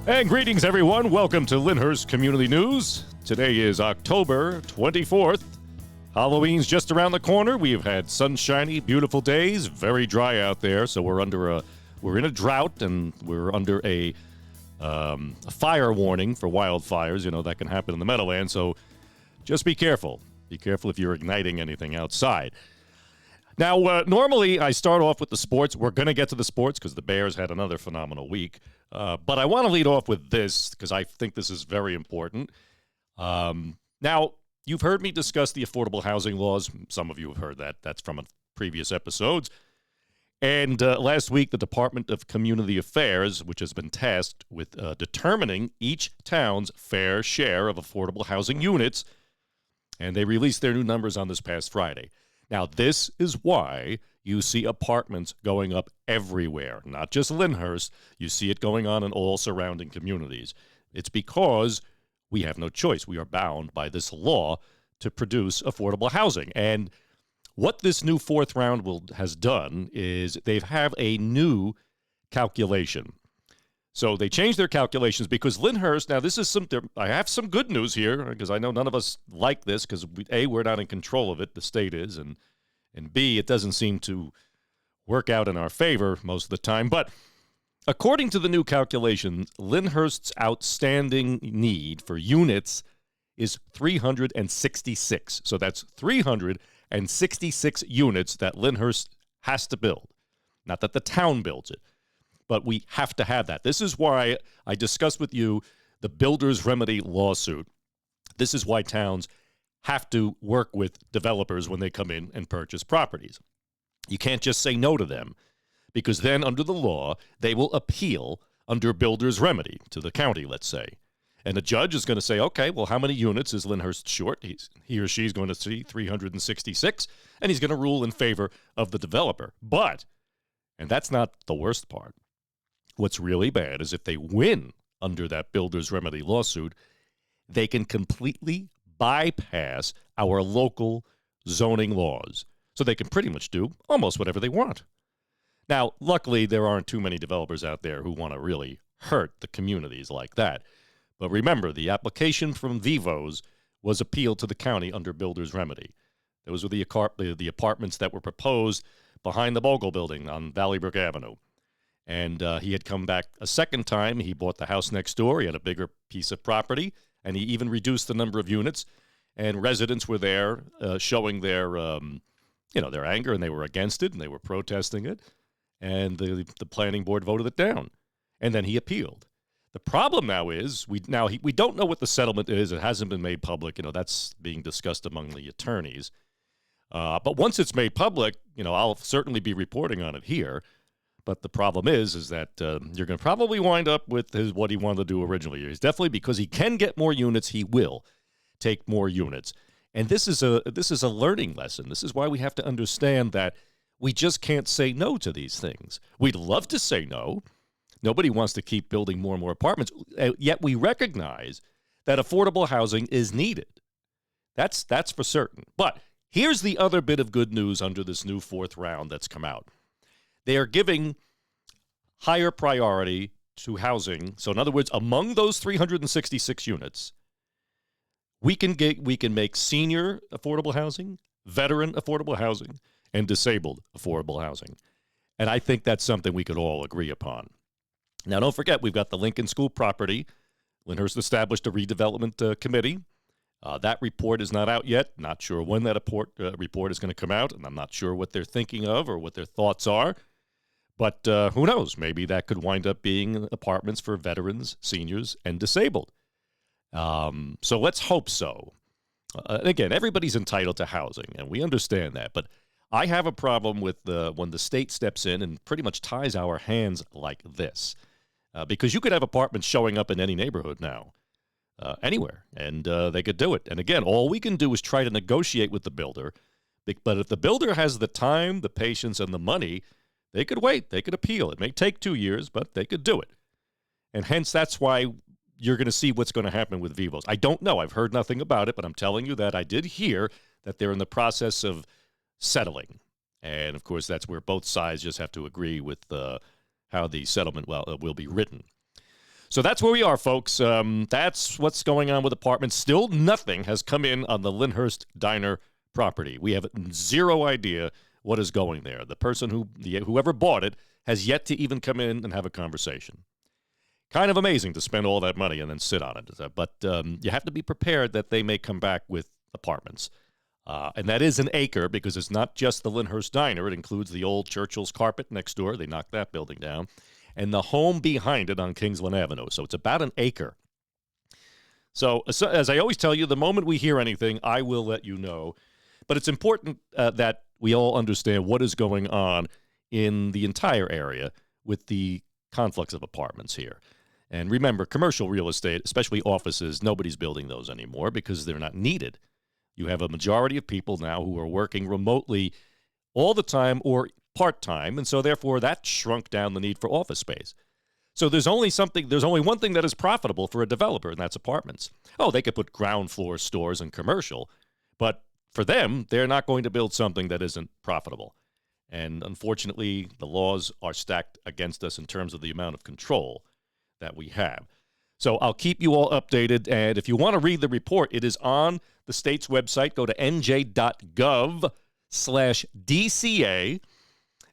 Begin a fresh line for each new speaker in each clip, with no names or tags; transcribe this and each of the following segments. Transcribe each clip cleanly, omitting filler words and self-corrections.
And greetings, everyone. Welcome to Lyndhurst Community News. Today is October 24th. Halloween's just around the corner. We've had sunshiny, beautiful days, very dry out there. So we're in a drought, and we're under a fire warning for wildfires. You know, that can happen in the Meadowlands. So just be careful. Be careful if you're igniting anything outside. Now, normally I start off with the sports. We're going to get to the sports because the Bears had another phenomenal week. But I want to lead off with this because I think this is very important. Now, you've heard me discuss the affordable housing laws. Some of you have heard that. That's from previous episodes. And last week, the Department of Community Affairs, which has been tasked with determining each town's fair share of affordable housing units, and they released their new numbers on this past Friday. Now, this is why you see apartments going up everywhere, not just Lyndhurst. You see it going on in all surrounding communities. It's because we have no choice. We are bound by this law to produce affordable housing. And what this new fourth round has done is they have a new calculation. So they changed their calculations because Lyndhurst, now this is I have some good news here because I know none of us like this because A, we're not in control of it, the state is, and B, it doesn't seem to work out in our favor most of the time. But according to the new calculation, Lyndhurst's outstanding need for units is 366. So that's 366 units that Lyndhurst has to build. Not that the town builds it, but we have to have that. This is why I discussed with you the builder's remedy lawsuit. This is why towns have to work with developers when they come in and purchase properties. You can't just say no to them because then under the law, they will appeal under builder's remedy to the county, let's say. And the judge is going to say, okay, well, how many units is Lyndhurst short? He or she is going to see 366, and he's going to rule in favor of the developer. But, and that's not the worst part, what's really bad is if they win under that builder's remedy lawsuit, they can completely bypass our local zoning laws. So they can pretty much do almost whatever they want. Now, luckily, there aren't too many developers out there who want to really hurt the communities like that. But remember, the application from Vivos was appealed to the county under builder's remedy. Those were the apartments that were proposed behind the Bogle building on Valleybrook Avenue. And he had come back a second time. He bought the house next door. He had a bigger piece of property, and he even reduced the number of units. And residents were there showing their anger, and they were against it, and they were protesting it. And the planning board voted it down. And then he appealed. The problem now is we don't know what the settlement is. It hasn't been made public. That's being discussed among the attorneys. But once it's made public, I'll certainly be reporting on it here. But the problem is that you're going to probably wind up with what he wanted to do originally. He's definitely, because he can get more units, he will take more units. And this is a learning lesson. This is why we have to understand that we just can't say no to these things. We'd love to say no. Nobody wants to keep building more and more apartments. Yet we recognize that affordable housing is needed. That's for certain. But here's the other bit of good news under this new fourth round that's come out. They are giving higher priority to housing. So in other words, among those 366 units, we can make senior affordable housing, veteran affordable housing, and disabled affordable housing. And I think that's something we could all agree upon. Now, don't forget, we've got the Lincoln School property. Lyndhurst established a redevelopment committee. That report is not out yet. Not sure when that report is going to come out, and I'm not sure what they're thinking of or what their thoughts are. But who knows? Maybe that could wind up being apartments for veterans, seniors, and disabled. So let's hope so. Again, everybody's entitled to housing, and we understand that. But I have a problem with when the state steps in and pretty much ties our hands like this. Because you could have apartments showing up in any neighborhood now, anywhere, and they could do it. And again, all we can do is try to negotiate with the builder. But if the builder has the time, the patience, and the money, they could wait. They could appeal. It may take 2 years, but they could do it. And hence, that's why you're going to see what's going to happen with Vivos. I don't know. I've heard nothing about it, but I'm telling you that I did hear that they're in the process of settling. And, of course, that's where both sides just have to agree with how the settlement will be written. So that's where we are, folks. That's what's going on with apartments. Still nothing has come in on the Lyndhurst Diner property. We have zero idea what is going there. The person whoever bought it has yet to even come in and have a conversation. Kind of amazing to spend all that money and then sit on it. But you have to be prepared that they may come back with apartments. And that is an acre because it's not just the Lyndhurst Diner. It includes the old Churchill's Carpet next door. They knocked that building down. And the home behind it on Kingsland Avenue. So it's about an acre. So as I always tell you, the moment we hear anything, I will let you know. But it's important that we all understand what is going on in the entire area with the conflux of apartments here. And remember, commercial real estate, especially offices, nobody's building those anymore because they're not needed. You have a majority of people now who are working remotely all the time or part-time, and so therefore that shrunk down the need for office space. So there's only one thing that is profitable for a developer, and that's apartments. Oh, they could put ground floor stores and commercial, but for them, they're not going to build something that isn't profitable. And unfortunately, the laws are stacked against us in terms of the amount of control that we have. So I'll keep you all updated, and if you want to read the report, it is on the state's website. Go to nj.gov/DCA.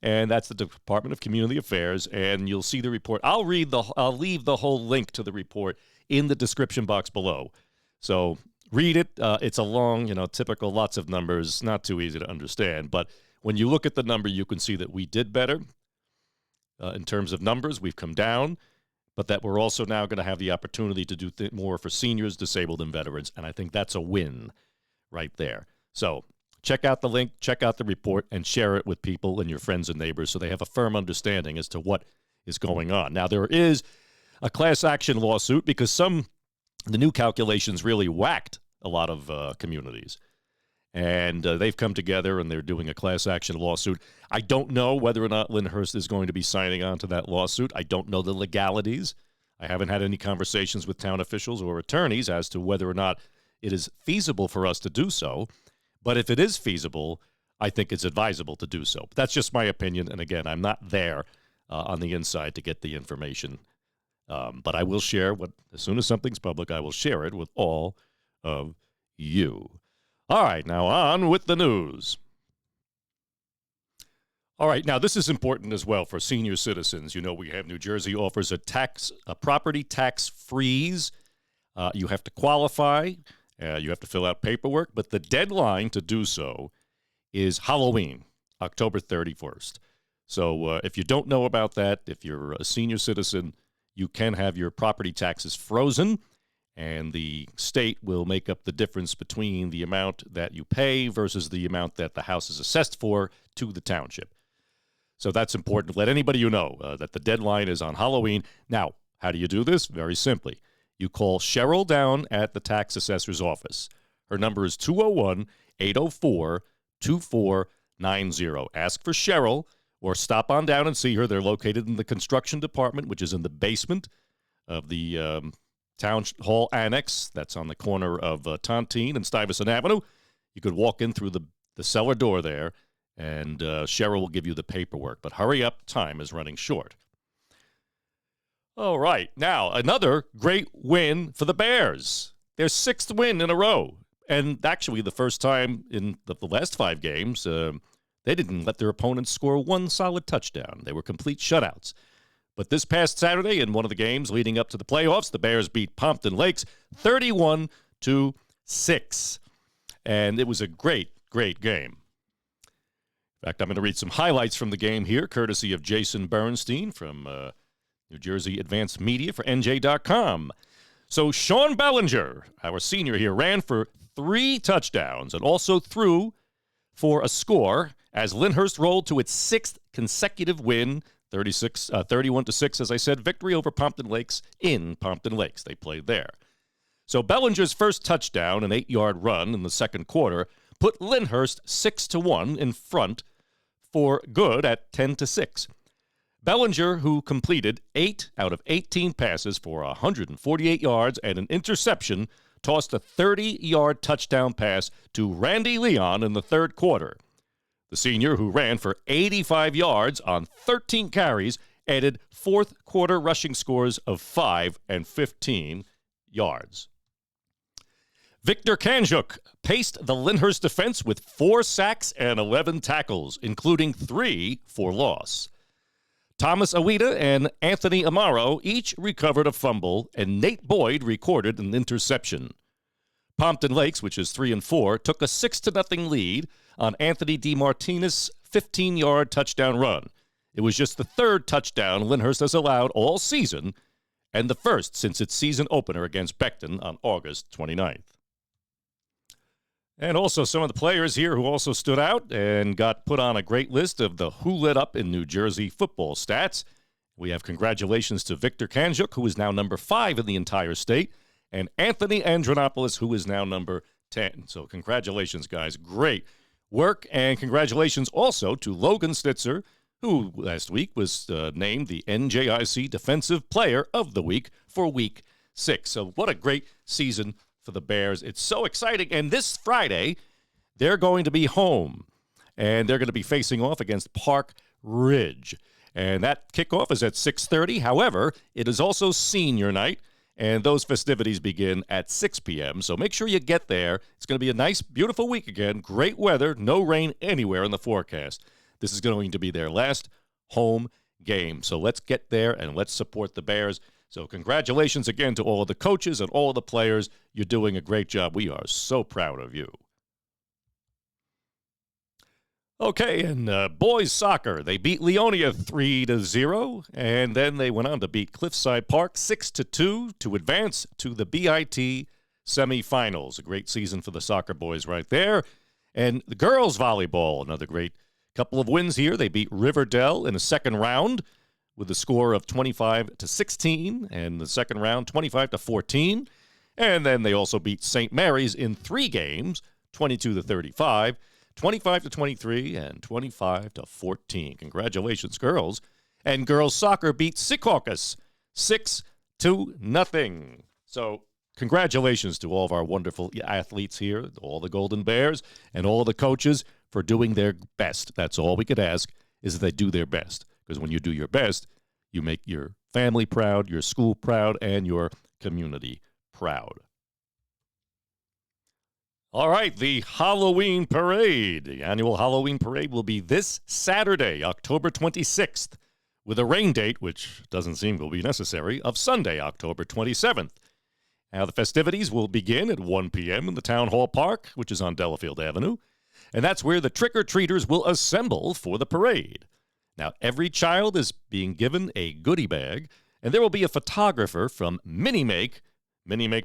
And that's the Department of Community Affairs, and you'll see the report. I'll leave the whole link to the report in the description box below. So read it. It's a long, typical, lots of numbers, not too easy to understand. But when you look at the number, you can see that we did better in terms of numbers. We've come down, but that we're also now going to have the opportunity to do more for seniors, disabled, and veterans. And I think that's a win right there. So check out the link, check out the report, and share it with people and your friends and neighbors so they have a firm understanding as to what is going on. Now, there is a class action lawsuit because the new calculations really whacked a lot of communities. And they've come together and they're doing a class action lawsuit. I don't know whether or not Lyndhurst is going to be signing on to that lawsuit. I don't know the legalities. I haven't had any conversations with town officials or attorneys as to whether or not it is feasible for us to do so. But if it is feasible, I think it's advisable to do so. But that's just my opinion. And again, I'm not there on the inside to get the information. But I will share as soon as something's public, I will share it with all of you. All right, now on with the news. All right, now this is important as well for senior citizens. We have New Jersey offers a property tax freeze. You have to qualify. You have to fill out paperwork, but the deadline to do so is Halloween, October 31st. So if you don't know about that, if you're a senior citizen, you can have your property taxes frozen, and the state will make up the difference between the amount that you pay versus the amount that the house is assessed for to the township. So that's important to let anybody you know that the deadline is on Halloween. Now, how do you do this? Very simply. You call Cheryl down at the tax assessor's office. Her number is 201-804-2490. Ask for Cheryl or stop on down and see her. They're located in the construction department, which is in the basement of the Town Hall Annex. That's on the corner of Tontine and Stuyvesant Avenue. You could walk in through the cellar door there, and Cheryl will give you the paperwork. But hurry up, time is running short. All right, now another great win for the Bears. Their sixth win in a row. And actually the first time in the last 5 games, they didn't let their opponents score one solid touchdown. They were complete shutouts. But this past Saturday, in one of the games leading up to the playoffs, the Bears beat Pompton Lakes 31-6. And it was a great, great game. In fact, I'm going to read some highlights from the game here, courtesy of Jason Bernstein from New Jersey Advanced Media for NJ.com. So Sean Bellinger, our senior here, ran for 3 touchdowns and also threw for a score as Lyndhurst rolled to its 6th consecutive win, 31-6, as I said, victory over Pompton Lakes in Pompton Lakes. They played there. So Bellinger's first touchdown, an 8-yard run in the second quarter, put Lyndhurst 6-1 in front for good at 10-6. Bellinger, who completed 8 out of 18 passes for 148 yards and an interception, tossed a 30-yard touchdown pass to Randy Leon in the third quarter. The senior, who ran for 85 yards on 13 carries added fourth-quarter rushing scores of 5 and 15 yards. Victor Kanjuk paced the Lyndhurst defense with 4 sacks and 11 tackles, including 3 for loss. Thomas Awida and Anthony Amaro each recovered a fumble, and Nate Boyd recorded an interception. Pompton Lakes, which is 3-4, took a 6-0 lead on Anthony DiMartina's 15-yard touchdown run. It was just the 3rd touchdown Lyndhurst has allowed all season, and the 1st since its season opener against Beckton on August 29th. And also some of the players here who also stood out and got put on a great list of the Who Lit Up in New Jersey football stats. We have congratulations to Victor Kanjuk, who is now number 5 in the entire state, and Anthony Andronopoulos, who is now number 10. So congratulations, guys. Great work. And congratulations also to Logan Stitzer, who last week was named the NJIC Defensive Player of the Week for Week 6. So what a great season for the Bears. It's so exciting. And this Friday, they're going to be home, and they're going to be facing off against Park Ridge. And that kickoff is at 6:30. However, it is also senior night, and those festivities begin at 6 p.m. So make sure you get there. It's going to be a nice, beautiful week again. Great weather, no rain anywhere in the forecast. This is going to be their last home game. So let's get there and let's support the Bears. So congratulations again to all of the coaches and all of the players. You're doing a great job. We are so proud of you. Okay, and boys soccer, they beat Leonia 3-0, and then they went on to beat Cliffside Park 6-2 to advance to the BIT semifinals. A great season for the soccer boys right there. And the girls volleyball, another great couple of wins here. They beat Riverdale in the second round with a score of 25-16, and the second round 25-14. And then they also beat St. Mary's in 3 games, 22-35, 25-23, and 25-14. Congratulations, girls. And girls soccer beat Secaucus 6-0. So congratulations to all of our wonderful athletes here, all the Golden Bears, and all the coaches for doing their best. That's all we could ask, is that they do their best. Because when you do your best, you make your family proud, your school proud, and your community proud. All right, the Halloween Parade. The annual Halloween Parade will be this Saturday, October 26th, with a rain date, which doesn't seem will be necessary, of Sunday, October 27th. Now, the festivities will begin at 1 p.m. in the Town Hall Park, which is on Delafield Avenue, and that's where the trick-or-treaters will assemble for the parade. Now, every child is being given a goodie bag, and there will be a photographer from Mini Make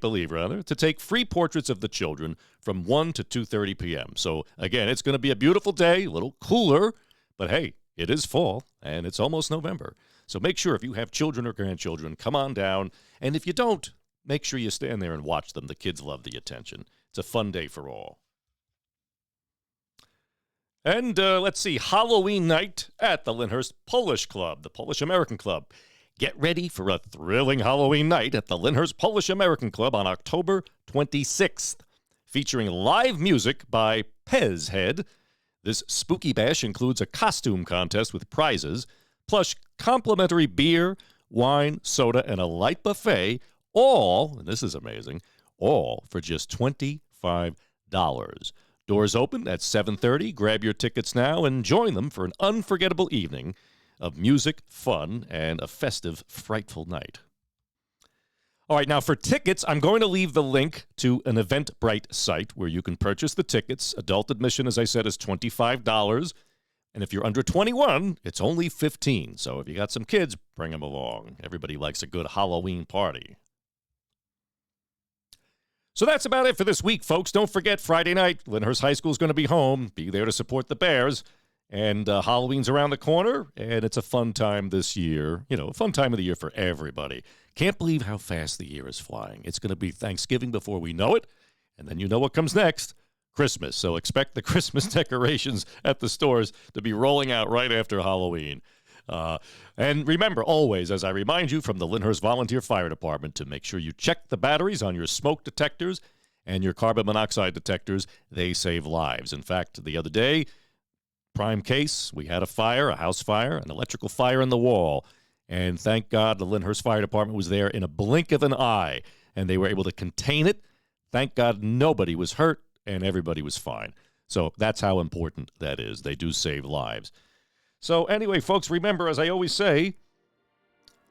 Believe, to take free portraits of the children from 1 to 2:30 p.m. So, again, it's going to be a beautiful day, a little cooler, but hey, it is fall, and it's almost November. So make sure if you have children or grandchildren, come on down, and if you don't, make sure you stand there and watch them. The kids love the attention. It's a fun day for all. And let's see, Halloween night at the Lyndhurst Polish Club, the Polish American Club. Get ready for a thrilling Halloween night at the Lyndhurst Polish American Club on October 26th, featuring live music by Pez Head. This spooky bash includes a costume contest with prizes, plus complimentary beer, wine, soda, and a light buffet, all, and this is amazing, all for just $25. Doors open at 7:30. Grab your tickets now and join them for an unforgettable evening of music, fun, and a festive, frightful night. All right, now for tickets, I'm going to leave the link to an Eventbrite site where you can purchase the tickets. Adult admission, as I said, is $25. And if you're under 21, it's only $15. So if you got some kids, bring them along. Everybody likes a good Halloween party. So that's about it for this week, folks. Don't forget, Friday night, Lyndhurst High School is going to be home. Be there to support the Bears. And Halloween's around the corner, and it's a fun time this year. You know, a fun time of the year for everybody. Can't believe how fast the year is flying. It's going to be Thanksgiving before we know it, and then you know what comes next, Christmas. So expect the Christmas decorations at the stores to be rolling out right after Halloween. And remember, always, as I remind you from the Lyndhurst Volunteer Fire Department, to make sure you check the batteries on your smoke detectors and your carbon monoxide detectors. They save lives. In fact, the other day, prime case, we had a fire, a house fire, an electrical fire in the wall. And thank God the Lyndhurst Fire Department was there in a blink of an eye, and they were able to contain it. Thank God nobody was hurt, and everybody was fine. So that's how important that is. They do save lives. So anyway, folks, remember, as I always say,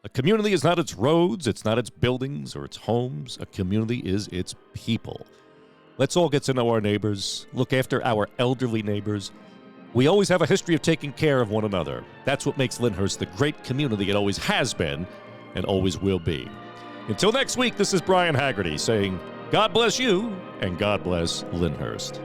a community is not its roads, it's not its buildings or its homes. A community is its people. Let's all get to know our neighbors, look after our elderly neighbors. We always have a history of taking care of one another. That's what makes Lyndhurst the great community it always has been and always will be. Until next week, this is Brian Haggerty saying, God bless you and God bless Lyndhurst.